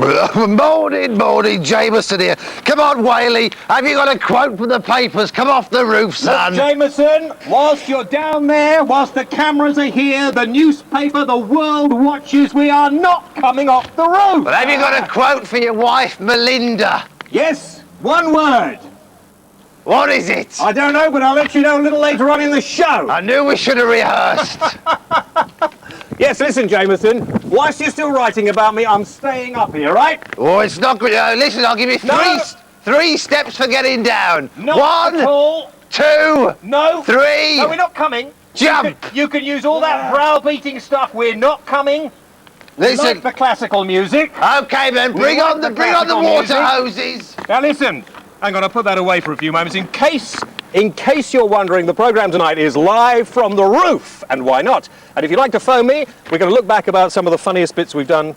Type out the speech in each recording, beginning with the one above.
Morning, Jameson here. Come on, Whaley. Have you got a quote from the papers? Come off the roof, son. Look, Jameson, whilst you're down there, whilst the cameras are here, the newspaper, the world watches, we are not coming off the roof. But have you got a quote for your wife, Melinda? Yes, one word. What is it? I don't know, but I'll let you know a little later on in the show. I knew we should have rehearsed. Yes, listen, Jameson, whilst you're still writing about me, I'm staying up here, right? Oh, it's not good. Listen, I'll give you three steps for getting down. Not at all. 2, No. 3. No, we're not coming. Jump. You can use all that browbeating stuff. We're not coming. Listen. Like the classical music. Okay, then, bring on the water hoses. Now listen, hang on, I'll put that away for a few moments. In case you're wondering, the programme tonight is live from the roof, and why not? And if you'd like to phone me, we're going to look back about some of the funniest bits we've done.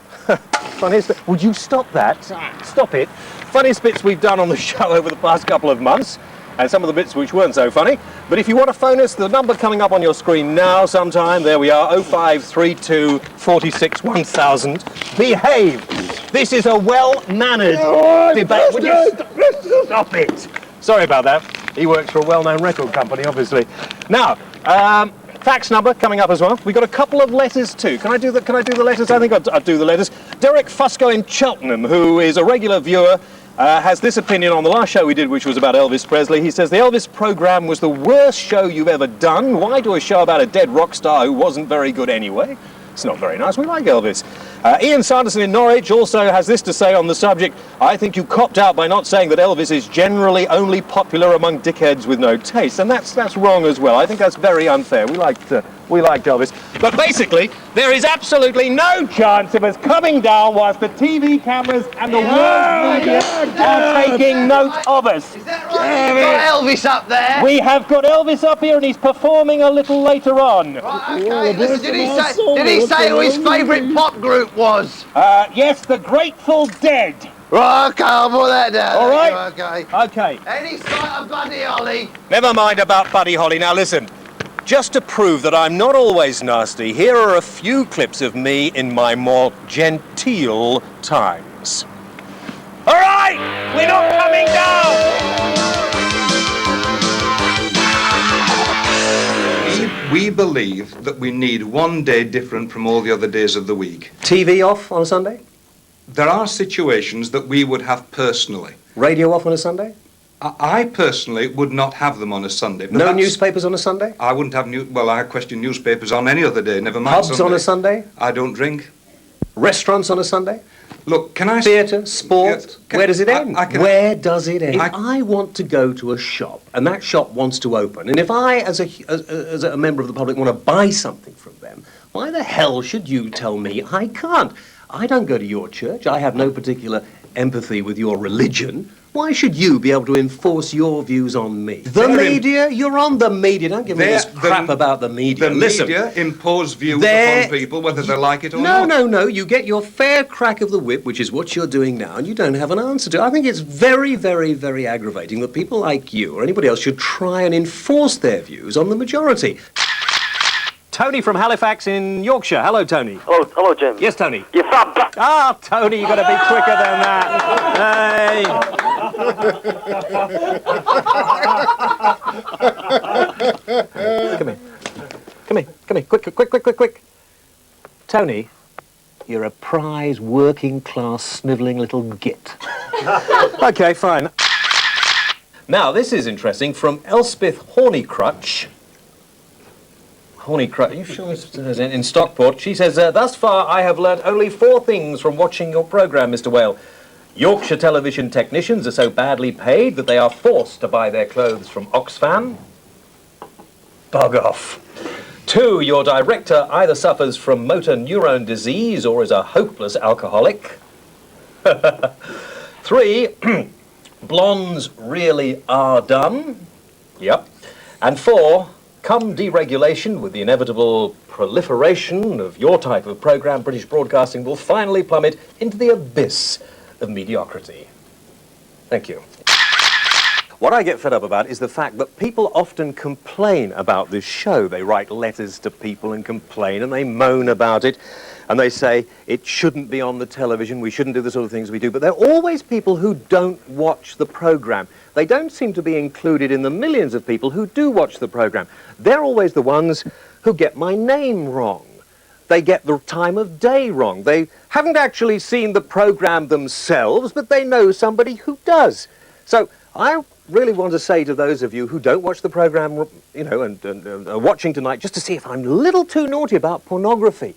Would you stop that? Stop it. Funniest bits we've done on the show over the past couple of months, and some of the bits which weren't so funny. But if you want to phone us, the number coming up on your screen now sometime, there we are, 0532 46 1000. Behave. This is a well-mannered debate. Would you stop it? Sorry about that. He works for a well-known record company, obviously. Now, fax number coming up as well. We've got a couple of letters too. Can I do the letters? I think I'll do the letters. Derek Fusco in Cheltenham, who is a regular viewer, has this opinion on the last show we did, which was about Elvis Presley. He says, the Elvis programme was the worst show you've ever done. Why do a show about a dead rock star who wasn't very good anyway? It's not very nice. We like Elvis. Ian Sanderson in Norwich also has this to say on the subject. I think you copped out by not saying that Elvis is generally only popular among dickheads with no taste. And that's wrong as well. I think that's very unfair. We liked Elvis. But basically, there is absolutely no chance of us coming down whilst the TV cameras and the world media are taking note of us. Is that right? You've got Elvis up there? We have got Elvis up here, and he's performing a little later on. Right, okay. Listen, did he say who his favourite pop group was? Yes, the Grateful Dead. Right, okay, I'll put that down. All right. Okay. Any sight of Buddy Holly? Never mind about Buddy Holly. Now listen, just to prove that I'm not always nasty, here are a few clips of me in my more genteel times. All right, we're not coming down. We believe that we need one day different from all the other days of the week. TV off on a Sunday? There are situations that we would have personally. Radio off on a Sunday? I personally would not have them on a Sunday. No newspapers on a Sunday? I wouldn't have I question newspapers on any other day, never mind Pubs Sunday. on a Sunday? I don't drink. Restaurants on a Sunday? Look, can I... Theatre, sport, where does it end? Where does it end? If I want to go to a shop, and that shop wants to open, and if I, as a member of the public, want to buy something from them, why the hell should you tell me I can't? I don't go to your church. I have no particular empathy with your religion. Why should you be able to enforce your views on me? The media? You're on the media. Don't give me this crap about the media. The media impose views upon people, whether they like it or not. No. You get your fair crack of the whip, which is what you're doing now, and you don't have an answer to it. I think it's very, very, very aggravating that people like you or anybody else should try and enforce their views on the majority. Tony from Halifax in Yorkshire. Hello, Tony. Hello, Jim. Yes, Tony. You fat b****. Ah, Tony, you got to be quicker than that. Hey. Come here. Quick. Tony, you're a prize working class snivelling little git. Okay, fine. Now, this is interesting from Elspeth Hornycrutch. Are you sure it's in Stockport? She says, thus far I have learnt only 4 things from watching your programme, Mr. Whale. Yorkshire television technicians are so badly paid that they are forced to buy their clothes from Oxfam. Bug off. 2, your director either suffers from motor neurone disease or is a hopeless alcoholic. 3, blondes really are done. Yep. And 4, come deregulation, with the inevitable proliferation of your type of programme, British broadcasting will finally plummet into the abyss of mediocrity. Thank you. What I get fed up about is the fact that people often complain about this show. They write letters to people and complain and they moan about it. and they say it shouldn't be on the television, we shouldn't do the sort of things we do, but there are always people who don't watch the programme. They don't seem to be included in the millions of people who do watch the programme. They're always the ones who get my name wrong. They get the time of day wrong. They haven't actually seen the programme themselves, but they know somebody who does. So I really want to say to those of you who don't watch the programme, you know, and are watching tonight, just to see if I'm a little too naughty about pornography.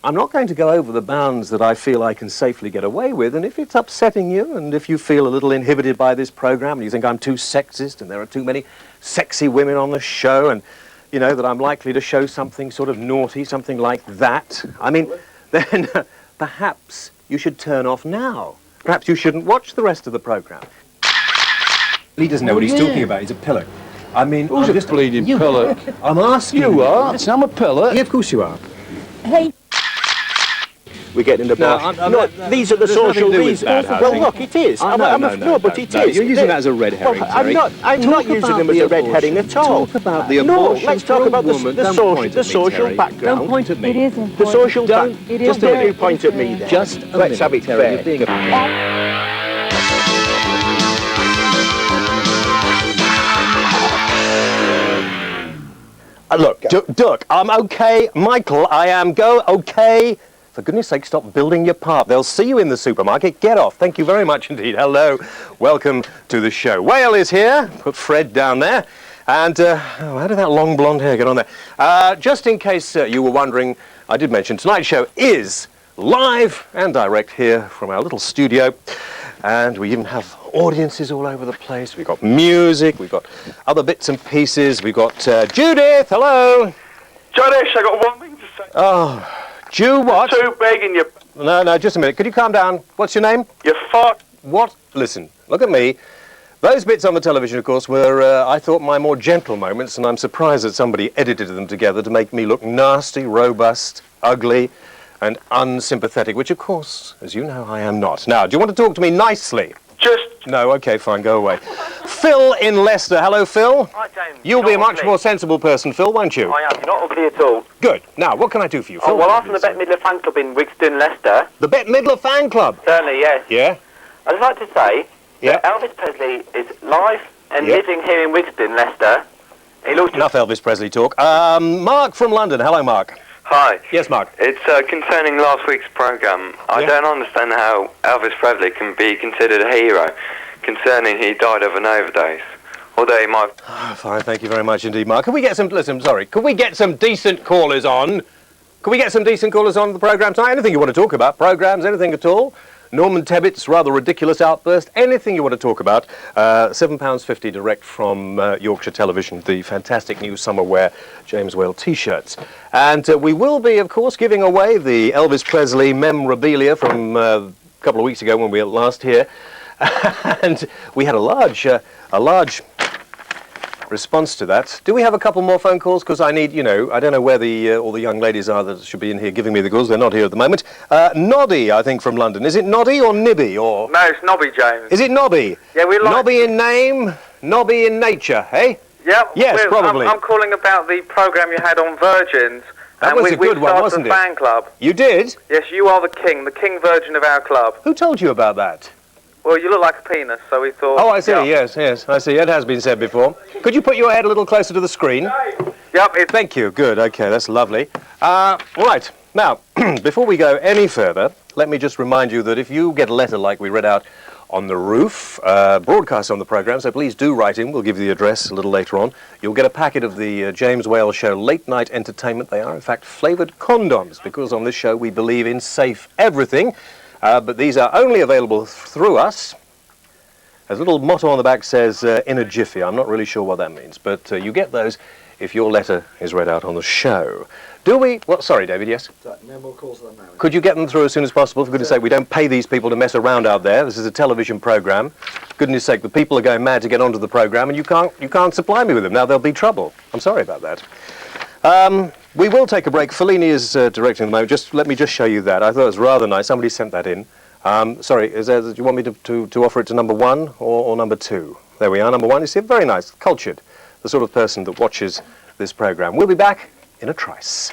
I'm not going to go over the bounds that I feel I can safely get away with, and if it's upsetting you, and if you feel a little inhibited by this programme, and you think I'm too sexist, and there are too many sexy women on the show, and, you know, that I'm likely to show something sort of naughty, something like that, I mean, then perhaps you should turn off now. Perhaps you shouldn't watch the rest of the programme. He doesn't know what he's talking about. He's a pillock. I mean, Who's a bleeding pillock? I'm asking You are. I'm a pillock. Yeah, of course you are. Hey. We get into These are the social reasons. Well, look, it is. But it is. You're using that as a red herring, I'm not using them as a red herring at all. Talk about the abortion. Let's talk about the social background. Don't point at me. It is important. The social Don't. It is Just very don't point at me then. Just a Let's minute, have it Terry. fair. You're being a... Look, Duck, I'm okay. Michael, I am okay. For goodness sake, stop building your part. They'll see you in the supermarket. Get off. Thank you very much indeed. Hello. Welcome to the show. Whale is here. Put Fred down there. And, how did that long blonde hair get on there? Just in case you were wondering, I did mention tonight's show is live and direct here from our little studio. And we even have audiences all over the place. We've got music, we've got other bits and pieces. We've got Judith, hello. Judith, I got one thing to say. Oh, Jew what? Too big and you... No, just a minute. Could you calm down? What's your name? You fuck. What? Listen, look at me. Those bits on the television, of course, were, I thought, my more gentle moments, and I'm surprised that somebody edited them together to make me look nasty, robust, ugly, and unsympathetic, which, of course, as you know, I am not. Now, do you want to talk to me nicely? Just... No, okay, fine, go away. Phil in Leicester. Hello, Phil. Hi, James. You'll be a much ugly. more sensible person, Phil, won't you? I am. You're not ugly at all. Good. Now, what can I do for you, Phil? Oh, well, I'm from the Bette Midler fan club in Wigston, Leicester. The Bette Midler fan club? Certainly, yes. Yeah? I'd just like to say Yeah. that Elvis Presley is live and Yeah. living here in Wigston, Leicester. He looks... Enough Elvis Presley talk. Mark from London. Hello, Mark. Hi. Yes, Mark. It's concerning last week's programme. I Yeah. don't understand how Elvis Presley can be considered a hero, concerning he died of an overdose. Although he might... Fine, thank you very much indeed, Mark. Could we get some... Listen, sorry. Could we get some decent callers on? Could we get some decent callers on the programme tonight? Anything you want to talk about? Programmes, anything at all? Norman Tebbett's rather ridiculous outburst, anything you want to talk about. £7.50 direct from Yorkshire Television, the fantastic new summer wear James Whale T-shirts. And we will be, of course, giving away the Elvis Presley memorabilia from a couple of weeks ago when we were last here. And we had a large response to that. Do we have a couple more phone calls? Because I need, you know, I don't know where all the young ladies are that should be in here giving me the calls. They're not here at the moment. Noddy, I think, from London. Is it Noddy or Nibby? Or No, it's Nobby, James. is it Nobby? Yeah, we like... Nobby in name, Nobby in nature, eh? Yeah, Yes, probably. I'm calling about the programme you had on Virgins. That was a good one, wasn't it? We started a fan club. You did? Yes, you are the king virgin of our club. Who told you about that? Well, you look like a penis, so we thought... Oh, I see, yeah. yes, I see. It has been said before. Could you put your head a little closer to the screen? Yep, it's... Thank you. Good. Okay, that's lovely. Right. Now, before we go any further, let me just remind you that if you get a letter like we read out on the roof, broadcast on the programme, so please do write in. We'll give you the address a little later on. You'll get a packet of the James Whale Show late night entertainment. They are, in fact, flavoured condoms, because on this show we believe in safe everything. But these are only available through us. A little motto on the back says, in a jiffy. I'm not really sure what that means, but you get those if your letter is read out on the show. Do we... Well, sorry, David, yes? No more calls at the moment. Could you get them through as soon as possible? For goodness sake, we don't pay these people to mess around out there. This is a television programme. Goodness sake, the people are going mad to get onto the programme, and you can't supply me with them. Now there'll be trouble. I'm sorry about that. We will take a break. Fellini is directing at the moment. Let me just show you that. I thought it was rather nice. Somebody sent that in. Sorry, do you want me to offer it to number one or number two? There we are, number one. You see, very nice, cultured, the sort of person that watches this programme. We'll be back in a trice.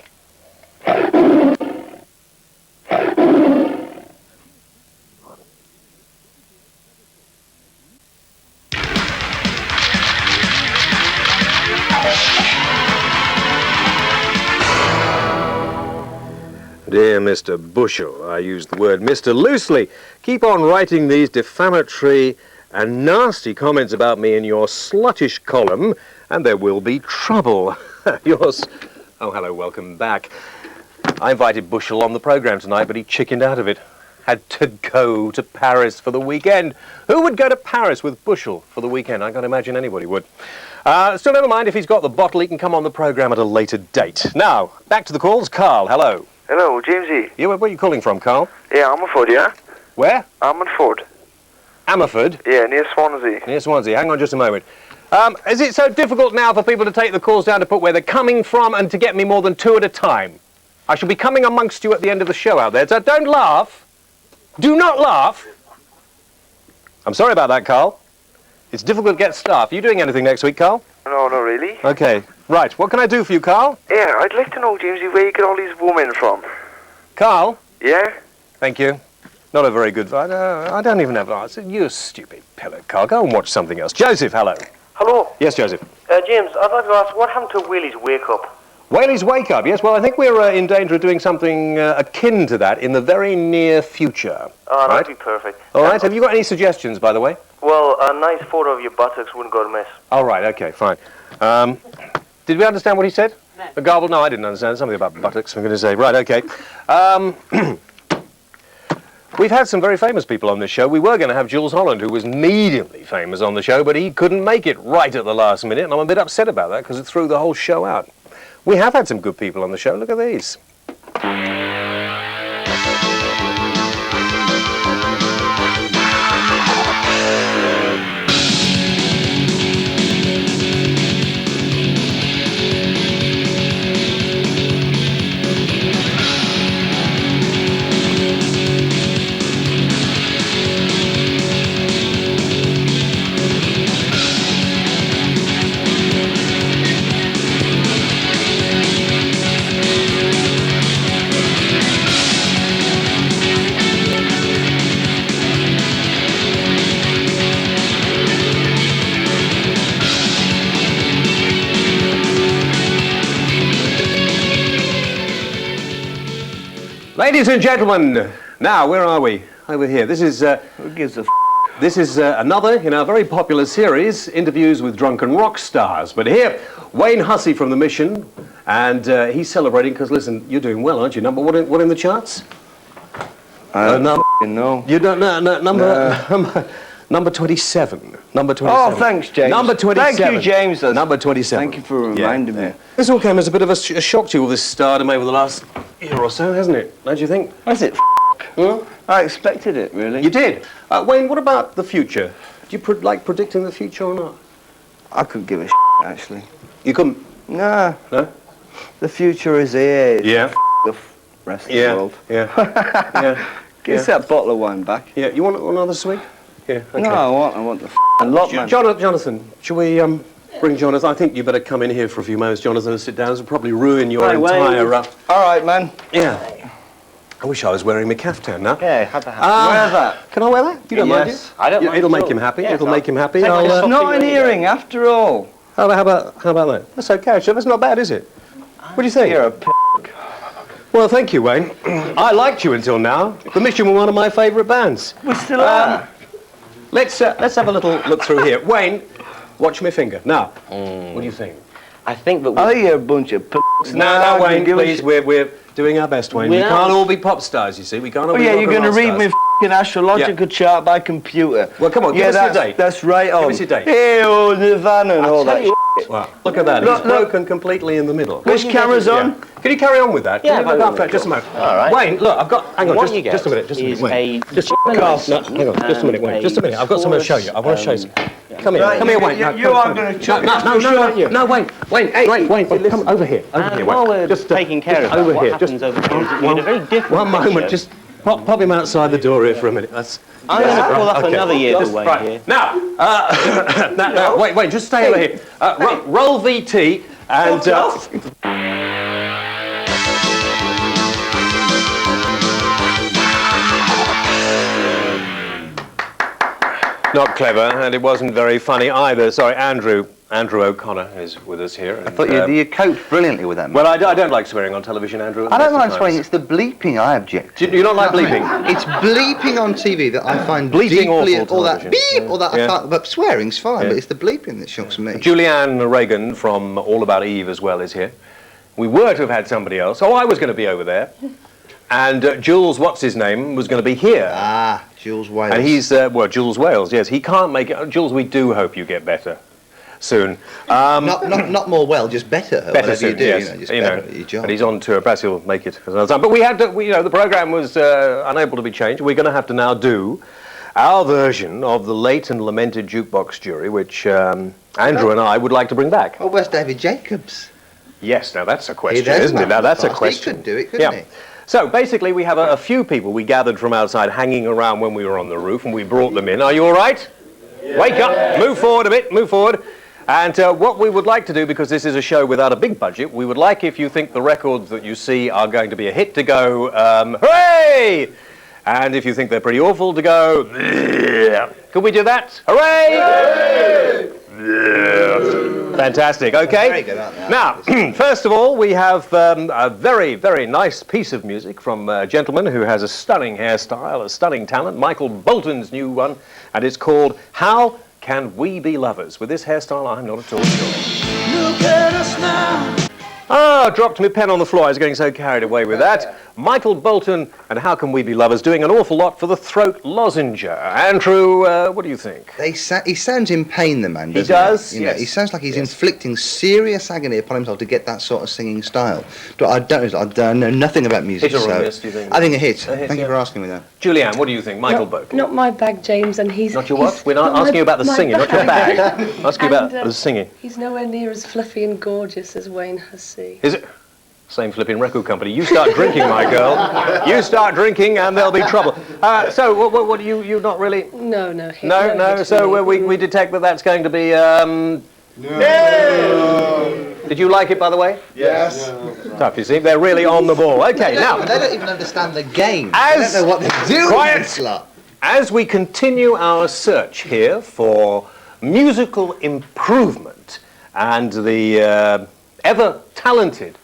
Dear Mr. Bushell, I use the word Mr. loosely. Keep on writing these defamatory and nasty comments about me in your sluttish column, and there will be trouble. Yours. Oh, hello, welcome back. I invited Bushell on the programme tonight, but he chickened out of it. Had to go to Paris for the weekend. Who would go to Paris with Bushell for the weekend? I can't imagine anybody would. Still, never mind. If he's got the bottle, he can come on the programme at a later date. Now, back to the calls. Carl, hello. Hello, Jamesy. Yeah, where are you calling from, Carl? Yeah, Ammerford, yeah? Where? Ammerford. Ammerford? Yeah, near Swansea. Near Swansea. Hang on just a moment. Is it so difficult now for people to take the calls down to put where they're coming from and to get me more than 2 at a time? I shall be coming amongst you at the end of the show out there, so don't laugh. Do not laugh. I'm sorry about that, Carl. It's difficult to get staff. Are you doing anything next week, Carl? No, not really. Okay. Right. What can I do for you, Carl? Yeah, I'd like to know, Jamesy, where you get all these women from. Carl? Yeah? Thank you. Not a very good... I don't even have an answer. You stupid pillow, Carl. Go and watch something else. Joseph, hello. Hello. Yes, Joseph. James, I'd like to ask, what happened to Willie's Wake Up? Whaley's Wake Up, yes. Well, I think we're in danger of doing something akin to that in the very near future. Oh, right? that'd be perfect. All right. Have you got any suggestions, by the way? Well, a nice photo of your buttocks wouldn't go to miss. All right. Okay. Fine. Did we understand what he said? No. The garble? No, I didn't understand. Something about buttocks, I'm going to say. Right. Okay. We've had some very famous people on this show. We were going to have Jules Holland, who was mediumly famous on the show, but he couldn't make it right at the last minute, and I'm a bit upset about that because it threw the whole show out. We have had some good people on the show. Look at these. Ladies and gentlemen, now where are we? Over here. This is Who gives a f***? this is another in our very popular series, interviews with drunken rock stars. But here, Wayne Hussey from The Mission, and he's celebrating because listen, you're doing well, aren't you? Number what in the charts? I don't know. You don't know number 27. Number 27. Oh, thanks, James. Number 27. Thank you, James. Number 27. Thank you for reminding me. This all came as a bit of a shock to you, all this stardom over the last year or so, hasn't it? Don't you think? Has it? Hmm? I expected it, really. You did. Wayne, what about the future? Do you like predicting the future or not? I could give a actually. You couldn't? Nah. No? The future is here. Yeah. The rest of Yeah. the world. Yeah. Yeah. Give us that bottle of wine back. Yeah. You want another swig? Yeah. Okay. No, I want the lot, man. Jonathan, shall we bring Jonathan? I think you better come in here for a few moments, Jonathan, and sit down. This will probably ruin your entire... All right, man. Yeah. I wish I was wearing my caftan now. Yeah, have the hat. Wear that. Can I wear that? You don't mind it? I don't mind It'll at make all. him happy. Yeah, It'll make him happy. Take my I'll, It's not an earring, after all. how about that? That's okay, actually. That's not bad, is it? What do you think? You're a p***. Well, thank you, Wayne. I liked you until now. The Mission were one of my favourite bands. We still are. Let's have a little look through here. Wayne, watch my finger. Now, what do you think? I think that I think you're a bunch of p***s. No, Wayne, give a please. shit. We're doing our best, Wayne. We Without- can't all be pop stars, you see. We can't all Oh be yeah, rock you're and going to roll read me stars. f***ing astrological chart by computer. Well, come on, give yeah, us your that's, date. That's right on. Give us your date. Hey, oh, Nirvana and all that shit. Wow, look at that. Look, He's broken completely in the middle. This camera's on. Yeah. Can you carry on with that? Yeah, Can you look after that? Just a moment. All right. Wayne, look, I've got... Hang on, What you get just a minute. Just a minute. is Wait. a Just, Carl, no, hang on. Just a minute, Wayne. Just a minute. I've got something to show you. I want to show you. Come here. Right, Come here, Wayne. you are going to No, Wayne. Wayne. Come over here. Over here, while Wayne. we're Just taking care of over that, what here. happens over here is that you get a very different One moment. picture. Just pop him outside the door here for a minute. That's... I'm going to pull up Okay. another year Just- away right. here. Now, wait, just stay over here. Roll VT and... Not clever, and it wasn't very funny either. Sorry, Andrew. Andrew O'Connor is with us here. I thought you coped brilliantly with that. Well, I don't like swearing on television, Andrew. I don't mind swearing. It's the bleeping I object to. Do you not like bleeping? It's bleeping on TV that I find bleeping deeply... awful all that beep, all that... Yeah. I can't, but swearing's fine, Yeah. but it's the bleeping that shocks me. Julianne Reagan from All About Eve as well is here. We were to have had somebody else. Oh, I was going to be over there. And Jules, what's his name, was going to be here. Ah, Jules Wales. And he's, well, Jules Wales, yes. He can't make it. Jules, we do hope you get better soon. Not more well, just better. Better Whatever soon, you do, yes. just better at your job. But he's on tour. Perhaps he'll make it another time. But we had to, the programme was unable to be changed. We're going to have to now do our version of the late and lamented Jukebox Jury, which Andrew and I would like to bring back. Oh, where's David Jacobs? Yes, now that's a question, He does isn't it? know Now that's a fast. question. He could do it, couldn't he? So basically we have a few people we gathered from outside hanging around when we were on the roof, and we brought them in. Are you all right? Yeah. Wake up, move forward a bit, move forward. And what we would like to do, because this is a show without a big budget, we would like, if you think the records that you see are going to be a hit, to go, hooray! And if you think they're pretty awful, to go, bleh. Could we do that? Hooray! Hooray! Fantastic, okay. Very good, aren't they? Now, first of all, we have a very, very nice piece of music from a gentleman who has a stunning hairstyle, a stunning talent, Michael Bolton's new one, and it's called How Can We Be Lovers? With this hairstyle, I'm not at all sure. Look at us now. Ah, dropped my pen on the floor. I was getting so carried away with that. Michael Bolton and How Can We Be Lovers doing an awful lot for the throat lozenge. Andrew, what do you think? He sounds in pain, the man, He doesn't does, You know, yes. he sounds like he's inflicting serious agony upon himself to get that sort of singing style. But I don't know nothing about music, Hit or a so... miss, do you think? I think a hit. A hit, Thank yeah. you for asking me that. Julianne, what do you think? Michael Bolton. Not my bag, James, and he's... Not your what? We're not asking you about the singing, not your bag. Asking you about the singing. He's nowhere near as fluffy and gorgeous as Wayne Hussey. Is it? Same flipping record company. You start drinking, my girl. You start drinking and there'll be trouble. So, what you not really... No. No. So we detect that that's going to be... No. Did you like it, by the way? Yes. Tough, you see. They're really on the ball. Okay, now... They don't even understand the game. As- They don't know what they're doing. Quiet. This lot. As we continue our search here for musical improvement and the ever-talented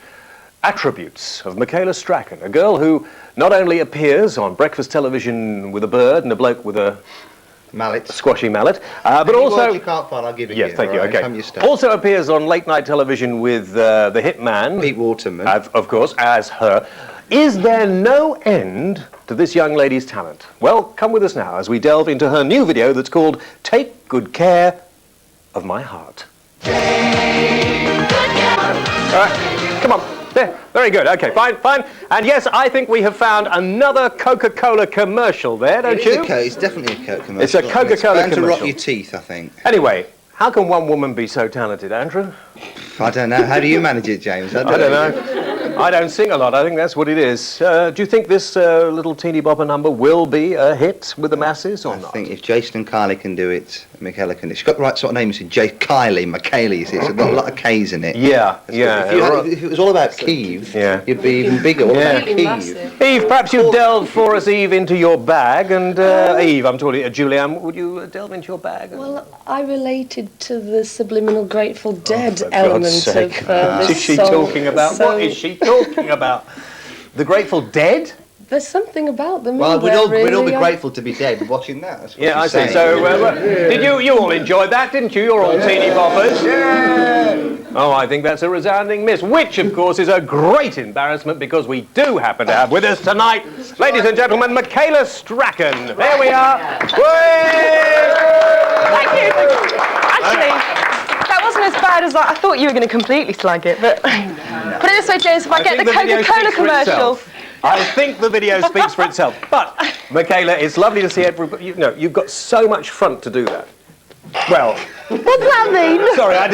attributes of Michaela Strachan, a girl who not only appears on breakfast television with a bird and a bloke with a mallet, squashy mallet, but Any also... word you can't find, I'll give it Yes, you. thank you, all right? okay. Come you start. Also appears on late night television with the hit man... Pete Waterman. Of course, as her. Is there no end to this young lady's talent? Well, come with us now as we delve into her new video that's called Take Good Care of My Heart. All right, come on. There, very good. Okay, fine. And yes, I think we have found another Coca-Cola commercial there, don't you? It's definitely a Coke commercial. It's a Coca-Cola It's bound to rot commercial. your teeth, I think. Anyway, how can one woman be so talented, Andrew? I don't know. How do you manage it, James? I don't know. I don't sing a lot. I think that's what it is. Do you think this little teeny bopper number will be a hit with the masses or not? I think if Jason and Kylie can do it, Michaela can do it. She's got the right sort of name. It's Kylie, Michaela, you see. It's got a lot of K's in it. Yeah. If it was all about Kiev, you'd be even bigger. All about Kiev. Eve, perhaps you delve for us, Eve, into your bag. And Eve, I'm talking to Julianne, would you delve into your bag? Well, I related to the subliminal Grateful Dead For element God's sake. of What this is she song. talking about? So What is she talking about? The Grateful Dead? The's something about them. Well, isn't we'd there, all be really? grateful to be dead watching that. That's what Yeah, I she's see. saying. So, did you all enjoyed that, didn't you? You're all teeny boppers. Yeah. Oh, I think that's a resounding miss, which, of course, is a great embarrassment because we do happen to have with us tonight, ladies and gentlemen, Michaela Strachan. There we are. Thank you. Actually, that wasn't as bad as I thought you were going to completely slag it, but put it this way, James, if I get the Coca-Cola commercial... I think the video speaks for itself. But, Michaela, it's lovely to see everybody. You know, you've got so much front to do that. Well... What does that mean? Sorry, I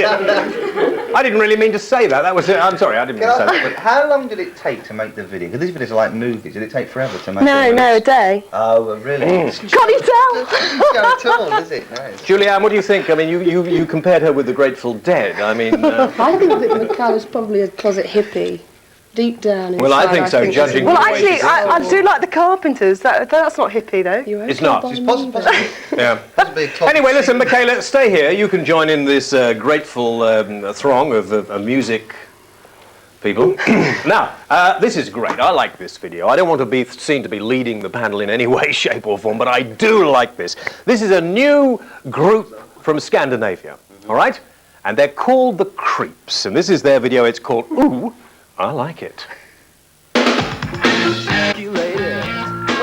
didn't really mean to say that. That was it. I'm sorry, I didn't mean to say that. But how long did it take to make the video? Because these videos are like movies. Did it take forever to make No, a day. Oh, well, really? Can't you tell? Can't at all, does it? No. Julianne, what do you think? I mean, you compared her with the Grateful Dead. I mean... I think that Michaela's probably a closet hippie. deep down inside. Well, I think so, judging Well, from the way actually, she I do like the Carpenters. That's not hippie, though. It's not. It's possible. Yeah. Anyway, listen, Michaela, stay here. You can join in this grateful throng of music people. Now, this is great. I like this video. I don't want to be seen to be leading the panel in any way, shape or form, but I do like this. This is a new group from Scandinavia, all right? And they're called the Creeps. And this is their video. It's called Ooh, I Like It.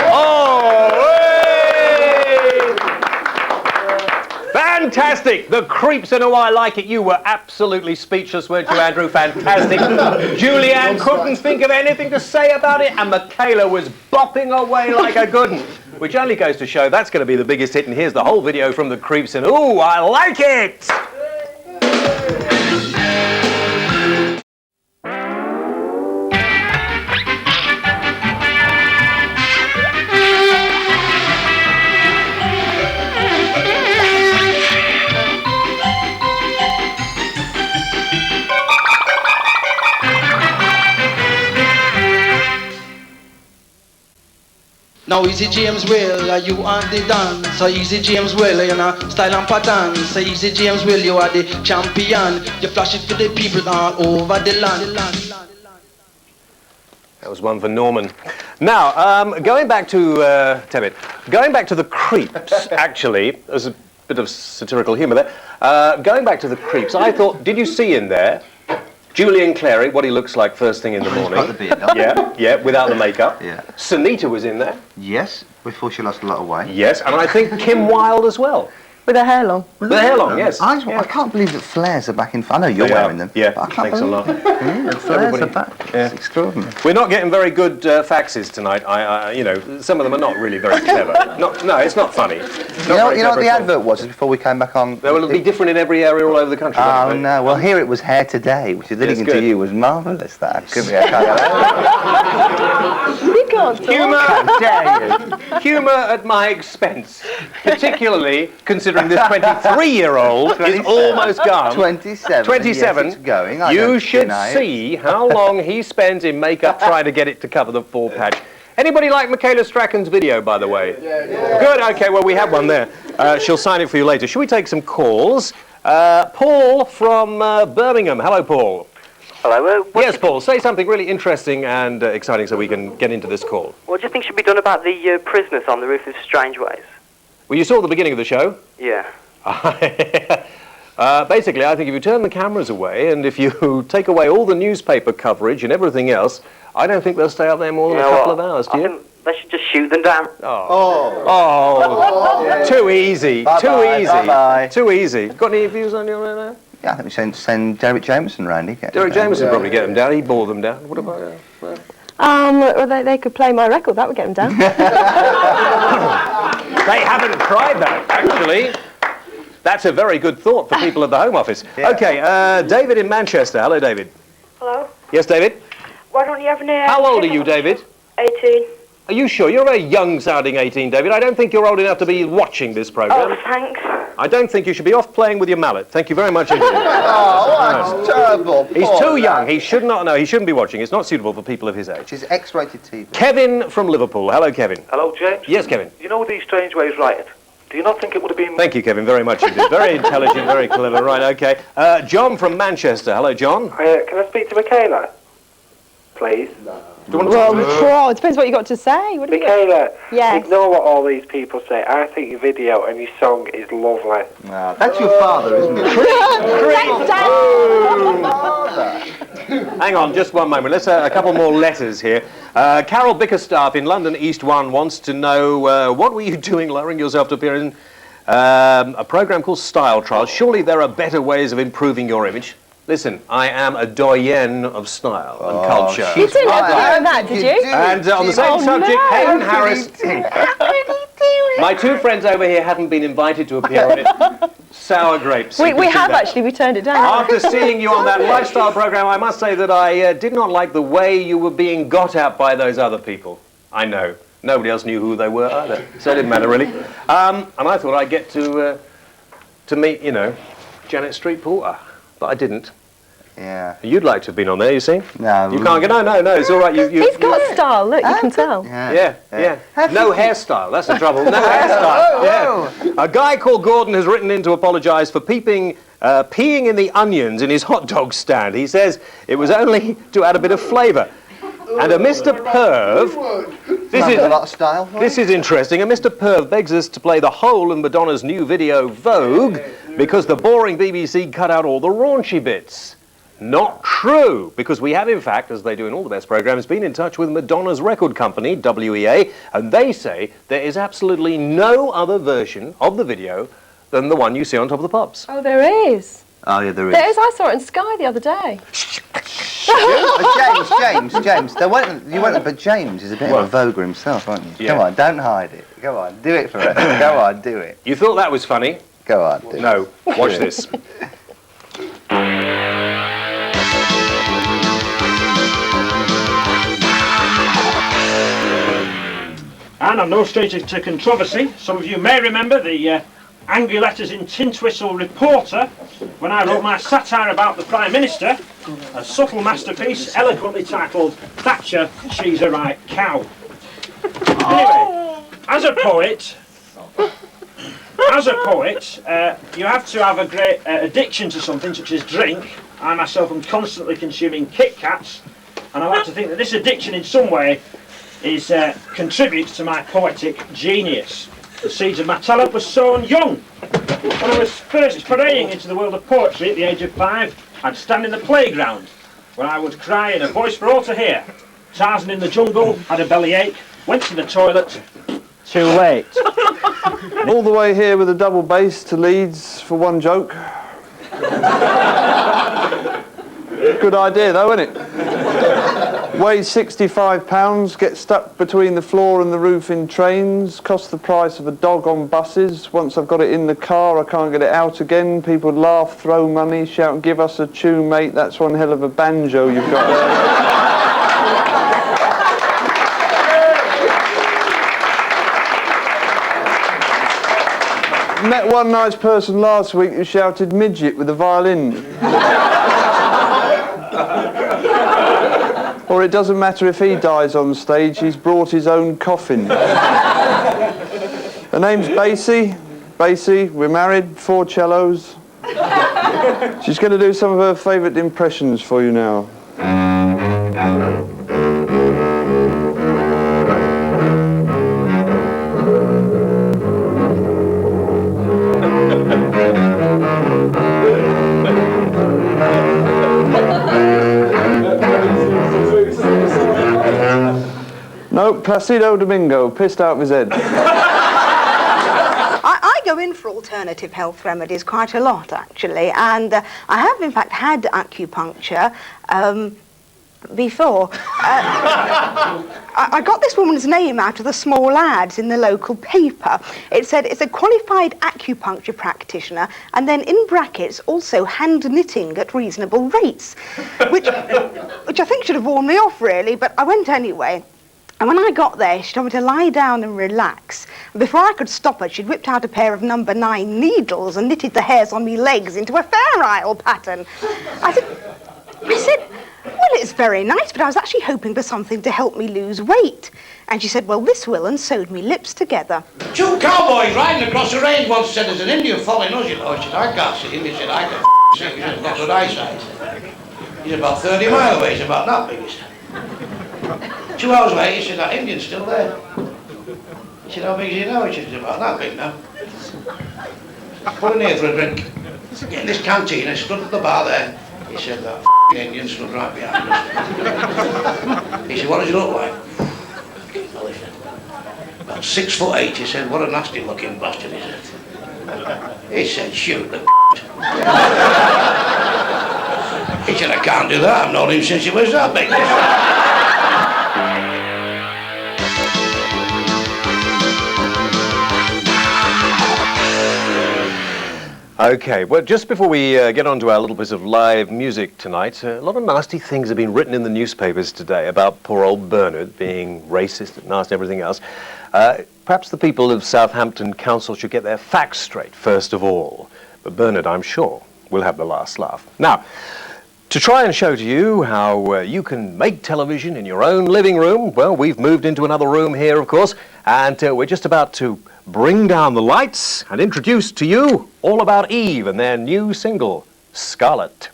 Oh, hey! Fantastic! The Creeps and Ooh, I Like It. You were absolutely speechless, weren't you, Andrew? Fantastic. Julianne couldn't think of anything to say about it, and Michaela was bopping away like a good one. Which only goes to show that's going to be the biggest hit, and here's the whole video from the Creeps and Ooh, I Like It! Now easy James Will, you are the dance. So easy James Will, you know, style and pattern. So easy James Will, you are the champion. You flash it for the people all over the land. That was one for Norman. Now, going back to, going back to the Creeps, actually, there's a bit of satirical humour there. Going back to the Creeps, I thought, did you see in there Julian Clary, what he looks like first thing in the morning? Got the beard on. Yeah, without the makeup. Yeah. Sunita was in there. Yes, before she lost a lot of weight. Yes, and I think Kim Wilde as well. With her hair long. With her hair long, yes. I can't believe that flares are back in. I know you're wearing them. Yeah, but I can't thanks a believe lot. The flares are back. Yeah. It's extraordinary. We're not getting very good faxes tonight. You know, some of them are not really very clever. No, it's not funny. You know what the advert was before we came back on? They will be different in every area all over the country. Oh no! Well, here it was Hair Today, which is leading into you was marvellous. That could be a You can't talk. Humour at my expense, particularly considering this 23-year-old is almost gone. 27. 27. Yes, it's going. You should see how long he spends in makeup trying to get it to cover the full patch. Anybody like Michaela Strachan's video, by the way? Yeah. Good, okay, well, we have one there. She'll sign it for you later. Shall we take some calls? Paul from Birmingham. Hello, Paul. Hello. Yes, Paul, say something really interesting and exciting so we can get into this call. What do you think should be done about the prisoners on the roof of Strangeways? Well, you saw the beginning of the show. Yeah. Basically, I think if you turn the cameras away and if you take away all the newspaper coverage and everything else, I don't think they'll stay up there more than a couple of hours, do you? I think they should just shoot them down. Too easy. Bye-bye, Too easy. bye-bye. Too easy. Got any views on your there? Yeah, I think we send Derek Jameson round. Derek Jameson probably get them down. He'd bore them down. What about Well, they could play my record. That would get them down. They haven't tried that, actually. That's a very good thought for people at the Home Office. Yeah. Okay, David in Manchester. Hello, David. Hello. Yes, David? Why don't you have an How old are you, David? 18. Are you sure? You're very young sounding 18, David. I don't think you're old enough to be watching this programme. Oh, thanks. I don't think you should be off playing with your mallet. Thank you very much indeed. That's terrible. He's too young. He should not know. He shouldn't be watching. It's not suitable for people of his age. It's X-rated TV. Kevin from Liverpool. Hello, Kevin. Hello, James. Yes, Kevin. You know these Strangeways riot? Do you not think it would have been... Thank you, Kevin, very much indeed. Very intelligent, very clever. Right, okay. John from Manchester. Hello, John. Can I speak to Michaela, please? No. Well, it depends what you got to say. What Michaela, yes. Ignore what all these people say. I think your video and your song is lovely. That's your father, isn't it? Hang on, just one moment. Let's a couple more letters here. Carol Bickerstaff in London East 1 wants to know, what were you doing lowering yourself to appear in a programme called Style Trials? Surely there are better ways of improving your image. Listen, I am a doyenne of style and culture. You didn't appear in that, did you? And on the same subject, Hayden Harris. My two friends over here haven't been invited to appear on it. Sour grapes. We have actually. We turned it down. After seeing you on that lifestyle programme, I must say that I did not like the way you were being got at by those other people. I know. Nobody else knew who they were either, so it didn't matter really. And I thought I'd get to meet, you know, Janet Street Porter. But I didn't. Yeah. You'd like to have been on there, you see? No. You can't get... No, it's all right. He's got style, look, you can tell. Yeah. No hairstyle, that's the trouble. No hairstyle. Yeah. A guy called Gordon has written in to apologise for peeing in the onions in his hot dog stand. He says it was only to add a bit of flavour. And a Mr. Perv... This is a lot of style. This is interesting. A Mr. Perv begs us to play the whole of Madonna's new video, Vogue, because the boring BBC cut out all the raunchy bits. Not true, because we have, in fact, as they do in all the best programmes, been in touch with Madonna's record company, WEA, and they say there is absolutely no other version of the video than the one you see on Top of the Pops. Oh, there is. Oh, yeah, there is. There is. I saw it in Sky the other day. James. But James is a bit of a voguer himself, aren't you? Yeah. Come on, don't hide it. Go on, do it for us. Go on, do it. You thought that was funny? Go on, do it. No, watch this. And I'm no stranger to controversy. Some of you may remember the angry letters in Tintwistle Reporter when I wrote my satire about the Prime Minister, a subtle masterpiece eloquently titled Thatcher, She's a Right Cow. Anyway, as a poet, you have to have a great addiction to something such as drink. I myself am constantly consuming Kit Kats, and I like to think that this addiction in some way contributes to my poetic genius. The seeds of my talent were sown young. When I was first foraying into the world of poetry at the age of 5, I'd stand in the playground where I would cry in a voice for all to hear. Tarzan in the jungle, had a bellyache, went to the toilet, too late. All the way here with a double bass to Leeds for one joke. Good idea though, isn't it? Weighs 65 pounds, gets stuck between the floor and the roof in trains, costs the price of a dog on buses. Once I've got it in the car, I can't get it out again. People laugh, throw money, shout, give us a tune, mate. That's one hell of a banjo you've got there. Met one nice person last week who shouted midget with a violin. Or it doesn't matter if he dies on stage, he's brought his own coffin. Her name's Basie. Basie, we're married, 4 cellos. She's going to do some of her favourite impressions for you now. No, Placido Domingo, pissed out of his head. I go in for alternative health remedies quite a lot, actually, and I have, in fact, had acupuncture before. I got this woman's name out of the small ads in the local paper. It said it's a qualified acupuncture practitioner, and then in brackets, also hand knitting at reasonable rates, which I think should have warned me off, really, but I went anyway. And when I got there, she told me to lie down and relax. And before I could stop her, she'd whipped out a pair of number 9 needles and knitted the hairs on me legs into a Fair Isle pattern. I said, well, it's very nice, but I was actually hoping for something to help me lose weight. And she said, well, this will, and sewed me lips together. 2 cowboys riding across the range once said, there's an Indian following us, you know. I said, I can't see him. He said, I can see him. He said, that's what I said. He's about 30 miles away. He's about that big, he said. 2 hours later, he said, that Indian's still there. He said, how big is he now? He said, he's about that big now. Put in here for a drink. Get in this canteen, I stood at the bar there. He said, that Indian stood right behind us. He said, what does he look like? About 6'8", he said, what a nasty looking bastard, he said. He said, shoot the He said, I can't do that, I've known him since he was that big. Okay, well, just before we get on to our little bit of live music tonight, a lot of nasty things have been written in the newspapers today about poor old Bernard being racist and nasty and everything else. Perhaps the people of Southampton Council should get their facts straight, first of all. But Bernard, I'm sure, will have the last laugh. Now, To try and show to you how you can make television in your own living room, well, we've moved into another room here, of course, and we're just about to bring down the lights and introduce to you All About Eve and their new single, Scarlet.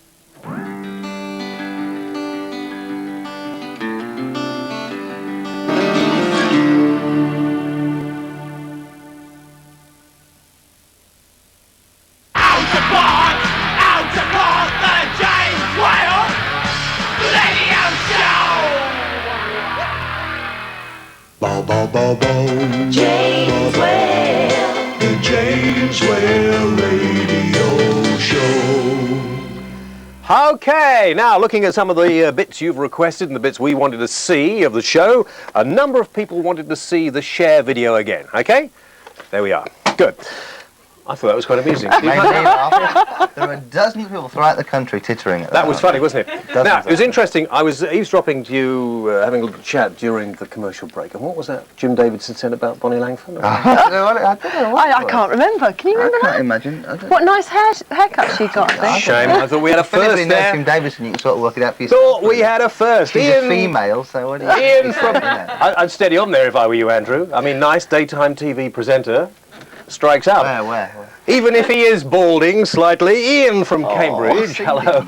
James Whale. The James Whale Radio Show. Okay, now looking at some of the bits you've requested and the bits we wanted to see of the show, a number of people wanted to see the Cher video again, okay? There we are. Good. I thought that was quite amusing. Made me laugh. There are dozens of people throughout the country tittering at that. That was funny, wasn't it? Now, it was interesting. I was eavesdropping to you, having a little chat during the commercial break. And what was that Jim Davidson said about Bonnie Langford? I don't know what I can't remember. Can you remember I can't that? imagine. What nice haircut she got, I think. Shame. I thought we had a If anybody first knows there. Jim Davidson, you can sort of work it out for yourself. Thought we had a first. She's Ian, a female, so what do you Ian from... I'd steady on there if I were you, Andrew. I mean, nice daytime TV presenter. Strikes out. Where? Even if he is balding slightly. Ian from Cambridge. Hello.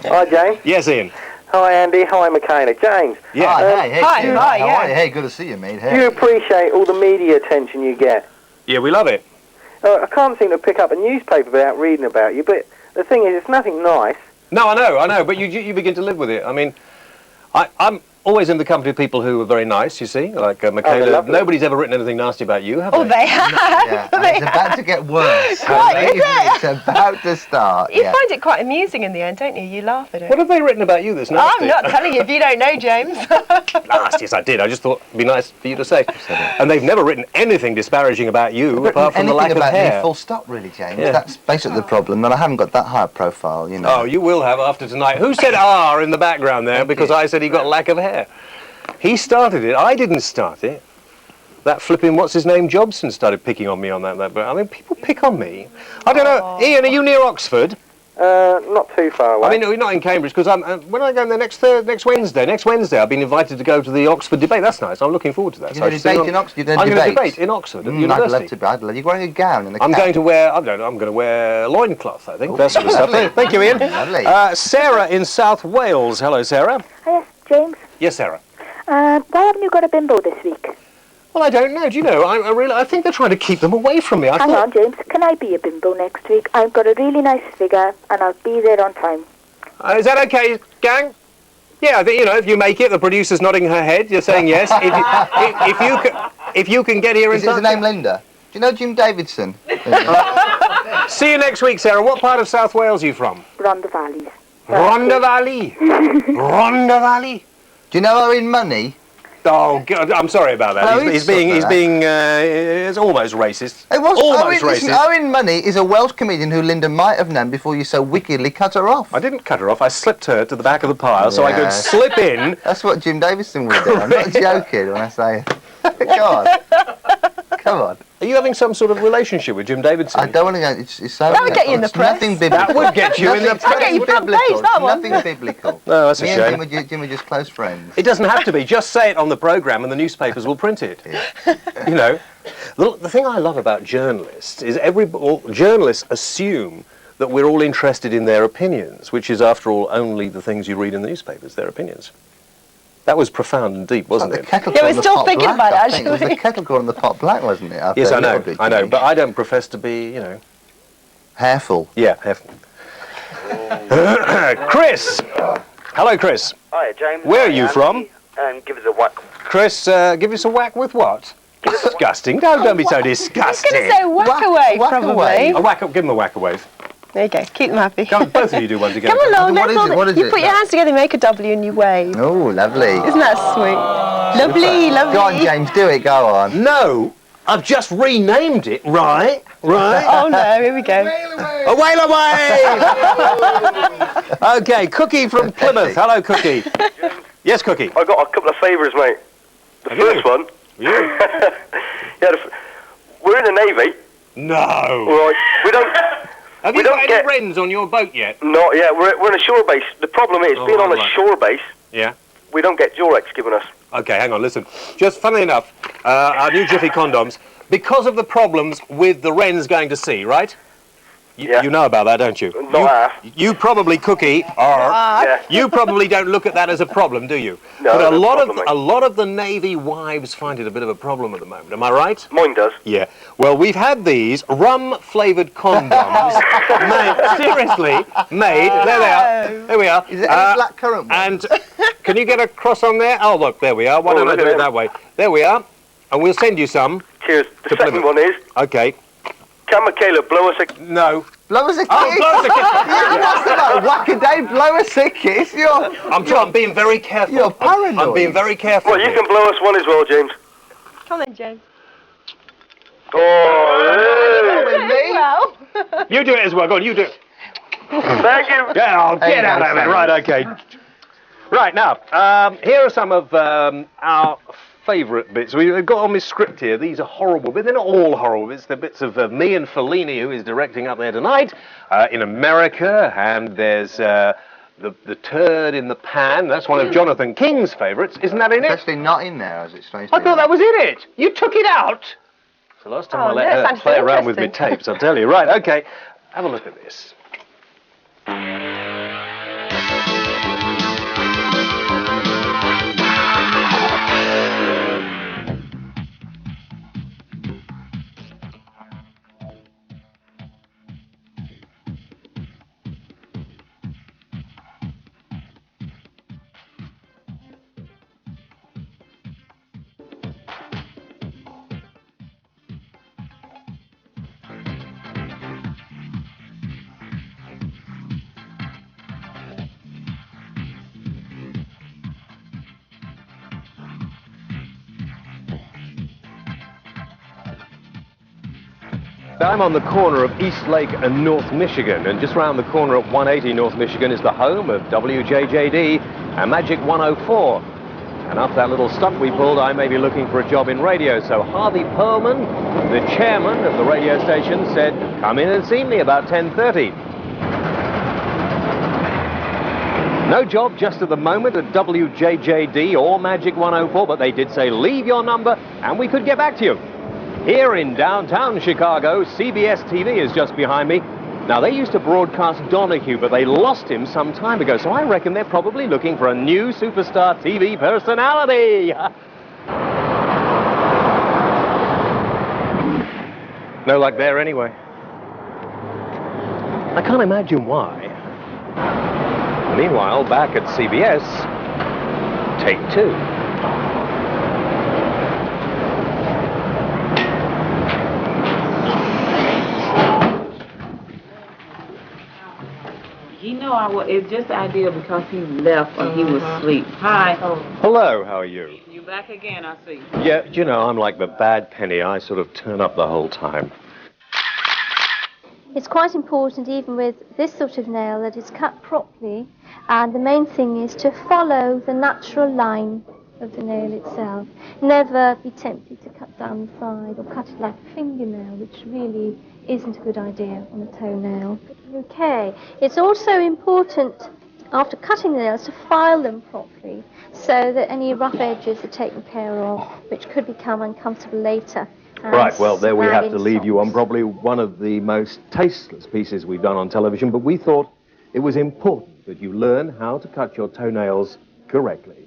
Hi, James. Yes, Ian. Hi, Andy. Hi, Michaela. James. Yeah. Hi, Jim. how are you? Hey, good to see you, mate. Do you appreciate all the media attention you get? Yeah, we love it. I can't seem to pick up a newspaper without reading about you, but the thing is, it's nothing nice. No, I know, but you begin to live with it. I mean, I'm always in the company of people who are very nice, you see, like Michaela. Nobody's ever written anything nasty about you, have they? Oh, they have. Yeah, it's about to get worse. What, is it? It's about to start. You find it quite amusing in the end, don't you? You laugh at it. What have they written about you that's nasty? I'm not telling you if you don't know, James. Nasty, yes, I did. I just thought it'd be nice for you to say. And they've never written anything disparaging about you, apart from the lack of about hair. Me, full stop, really, James. Yeah. That's basically the problem. That I haven't got that high a profile, you know. Oh, you will have after tonight. Who said R in the background there? Because I said he got lack of hair. He started it. I didn't start it. That flipping, what's his name, Jobson started picking on me on that. But I mean, people pick on me. I don't know. Ian, are you near Oxford? Not too far away. I mean, we're not in Cambridge, because when I go there next Wednesday, I've been invited to go to the Oxford debate. That's nice. I'm looking forward to that. You're going to debate in Oxford? I'm going to debate in Oxford at the university. I'd love to. You're wearing a gown and a I'm cap. going to wear, I don't know, I'm going to wear a loincloth, I think. Ooh, that sort of stuff. lovely. Thank you, Ian. Lovely. Sarah in South Wales. Hello, Sarah. Yes, James. Yes, Sarah. Why haven't you got a bimbo this week? Well, I don't know. Do you know? I think they're trying to keep them away from me. Hang on, James. Can I be a bimbo next week? I've got a really nice figure, and I'll be there on time. Is that okay, gang? Yeah, I think, if you make it, the producer's nodding her head. You're saying yes. If you can get here in time. Is his name Linda? Do you know Jim Davidson? See you next week, Sarah. What part of South Wales are you from? Rhondda Valley. Rhondda Valley. Rhondda Valley. Do you know Owen Money? Oh, God, I'm sorry about that. No, he's being it's almost racist. It was almost racist. Listen, Owen Money is a Welsh comedian who Linda might have known before you so wickedly cut her off. I didn't cut her off. I slipped her to the back of the pile so I could slip in. That's what Jim Davidson would do. I'm not joking when I say it. God. Come on. Are you having some sort of relationship with Jim Davidson? I don't want to go. It's so. That would get you in the press. Nothing biblical. That would get you in the press. I'd get you front page, that one. Nothing biblical. No, that's a shame. Me and Jim are just close friends. It doesn't have to be. Just say it on the programme and the newspapers will print it. Yeah. The thing I love about journalists is journalists assume that we're all interested in their opinions, which is, after all, only the things you read in the newspapers, their opinions. That was profound and deep, wasn't it? Yeah, we're still thinking about it, actually. It was the kettle corn and the pot black, wasn't it? Yes, I know, but I don't profess to be, Hairful. Yeah, hairful. Chris! Hello, Chris. Hi, James. Where are you from? And give us a whack. Chris, give us a whack with what? Disgusting. Don't be so disgusting. I was going to say whack away, probably. A whack, give him a whack away. There you go. Keep them happy. Both of you do one together. Come along, What is you it? put your hands together, make a W, and you wave. Oh, lovely. Isn't that sweet? Lovely, lovely. Go on, James, do it. Go on. No, I've just renamed it. Right. Oh no, here we go. A whale away! Okay, Cookie from Plymouth. Hello, Cookie. Yes, Cookie. I've got a couple of favours, mate. The first one. Yeah. We're in the Navy. No. Right. We don't. Have we you don't got get any wrens on your boat yet? Not yet. We're on a shore base. The problem is, being on a shore base, Yeah. we don't get Durex given us. Okay, hang on, listen. Just funnily enough, our new Jiffy condoms, because of the problems with the wrens going to sea, right? You know about that, don't you? You probably, Cookie, you probably don't look at that as a problem, do you? No, but no a lot of the Navy wives find it a bit of a problem at the moment. Am I right? Mine does. Yeah. Well, we've had these rum-flavoured condoms made, seriously, made. There they are. There we are. Is it any blackcurrant one? And can you get a cross on there? Oh, look, there we are. Why don't I do it that way? There we are. And we'll send you some. Cheers. The second one is... Okay. Can Michaela blow us a... No. Blow us a kiss? Oh, blow us a kiss. You must have whack-a-day, blow us a kiss. I'm being very careful. You're paranoid. I'm being very careful. Well, you can blow us one as well, James. Come on, James. Oh, Well. You do it as well. Go on, you do it. Thank you. Yeah, I'll get out of it. Right, okay. Right, now, here are some of our favourite bits. We've got on this script here. These are horrible, but they're not all horrible bits. They're bits of me and Fellini, who is directing up there tonight, in America, and there's the turd in the pan. That's one of Jonathan King's favourites. Isn't that in it? It's actually not in there, as it's strange. I thought that was in it. You took it out. It's the last time I let her play around with my tapes, I'll tell you. Right, okay. Have a look at this. I'm on the corner of East Lake and North Michigan, and just round the corner at 180 North Michigan is the home of WJJD and Magic 104. And after that little stunt we pulled, I may be looking for a job in radio, so Harvey Perlman, the chairman of the radio station, said, come in and see me about 10:30. No job just at the moment at WJJD or Magic 104, but they did say leave your number and we could get back to you. Here in downtown Chicago, CBS TV is just behind me. Now, they used to broadcast Donahue, but they lost him some time ago, so I reckon they're probably looking for a new superstar TV personality. No luck there anyway. I can't imagine why. Meanwhile, back at CBS, take two. You know, it's just ideal because he left when he was asleep. Hi. Hello, how are you? You back again, I see. Yeah, you know, I'm like the bad penny. I sort of turn up the whole time. It's quite important, even with this sort of nail, that it's cut properly, and the main thing is to follow the natural line of the nail itself. Never be tempted to cut down the side or cut it like a fingernail, which really isn't a good idea on a toenail. Okay, it's also important after cutting the nails to file them properly so that any rough edges are taken care of, which could become uncomfortable later. Right, well, there we have to leave you on probably one of the most tasteless pieces we've done on television, but we thought it was important that you learn how to cut your toenails correctly.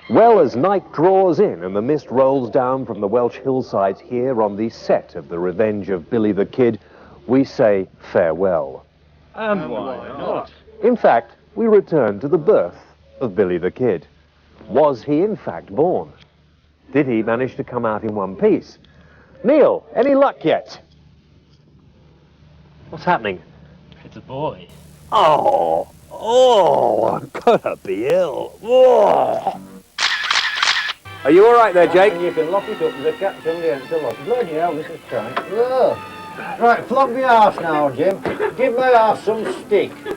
Well, as night draws in and the mist rolls down from the Welsh hillsides here on the set of The Revenge of Billy the Kid, we say farewell. And why not? In fact, we return to the birth of Billy the Kid. Was he in fact born? Did he manage to come out in one piece? Neil, any luck yet? What's happening? It's a boy. Oh, I'm gonna be ill. Oh. Are you all right there, Jake? And you can lock it up with a catch on the end to lock. Bloody hell, this is tight. Oh. Right, flog me arse now, Jim. Give my arse some stick. Go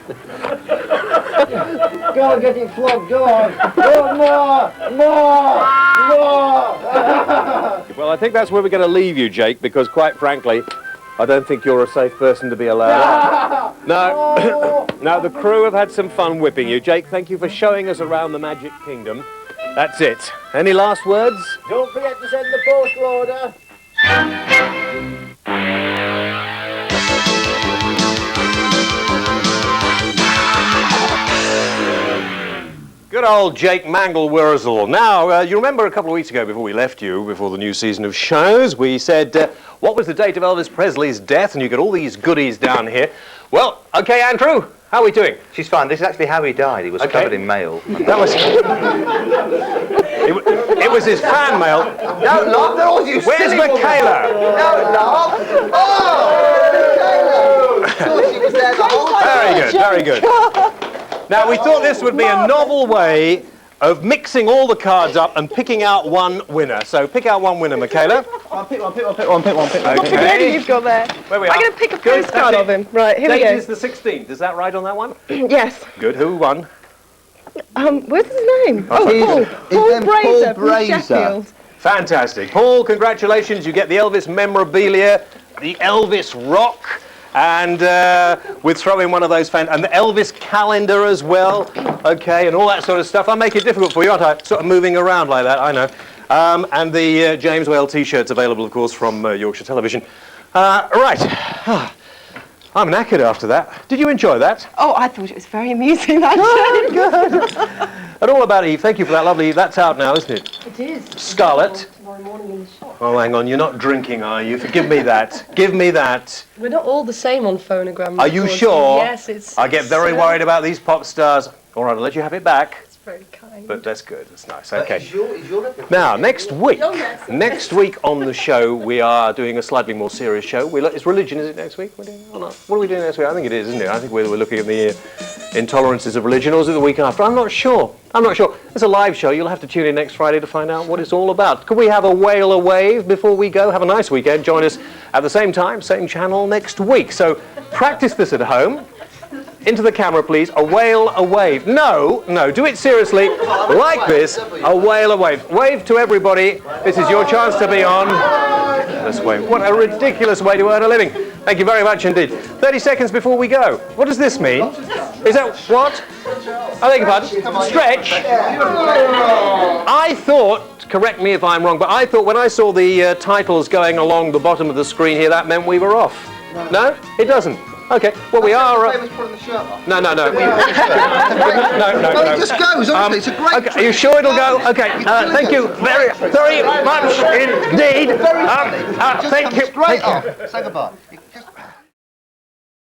on, get it flogged, go on. Go more. Well, I think that's where we're going to leave you, Jake, because quite frankly, I don't think you're a safe person to be allowed. No, no, the crew have had some fun whipping you. Jake, thank you for showing us around the Magic Kingdom. That's it. Any last words? Don't forget to send the postal order. Good old Jake Mangle-Wurzel. Now, you remember a couple of weeks ago before we left you, before the new season of shows, we said, what was the date of Elvis Presley's death? And you got all these goodies down here. Well, okay, Andrew, how are we doing? She's fine. This is actually how he died. He was covered in mail. That was... it was his fan mail. Don't laugh, they're all you Where's silly Michaela? woman. Don't laugh. Oh! Michaela! Thought she was there the whole time. Very good, very good. Now, we thought this would be a novel way of mixing all the cards up and picking out one winner. So, pick out one winner, Michaela. I'll pick one. Okay. Okay. Ready, you've got there. Where we I'm are. going to pick a Good, postcard that's of him. Right, here we Date go. is the 16th. Is that right on that one? Yes. Good. Who won? Where's his name? Oh, Paul Brazer from Sheffield. Fantastic. Paul, congratulations. You get the Elvis memorabilia, the Elvis rock, and we'd throw in one of those and the Elvis calendar as well. Okay, and all that sort of stuff. I'll make it difficult for you, aren't I? Sort of moving around like that, I know. And the James Whale T-shirts available, of course, from Yorkshire Television. Right. I'm knackered after that. Did you enjoy that? Oh, I thought it was very amusing, actually. Good. And all about Eve. Thank you for that lovely... That's out now, isn't it? It is. Scarlet. Tomorrow morning in the shop. Oh, hang on. You're not drinking, are you? Give me that. Give me that. We're not all the same on phonogram. Are you sure? Yes, it's... I get very worried about these pop stars. All right, I'll let you have it back. It's very kind. But that's good. That's nice. Okay. Now, next week on the show, we are doing a slightly more serious show. It's religion, is it, next week? We're doing, or not? What are we doing next week? I think it is, isn't it? I think we're looking at the intolerances of religion, or is it the week after? I'm not sure. It's a live show. You'll have to tune in next Friday to find out what it's all about. Could we have a whale a wave before we go? Have a nice weekend. Join us at the same time, same channel next week. So practice this at home. Into the camera, please. A whale, a wave. No, do it seriously. Like this. A whale, a wave. Wave to everybody. This is your chance to be on. Let's wave. What a ridiculous way to earn a living. Thank you very much indeed. 30 seconds before we go. What does this mean? Is that what? I beg your pardon. Stretch. I thought, correct me if I'm wrong, but I thought when I saw the titles going along the bottom of the screen here, that meant we were off. No? It doesn't. Okay, well we are... No. No. It just goes, honestly, it's a great... Okay, are you sure it'll go? Okay, thank you very much indeed. Thank you. Straight on. Say goodbye.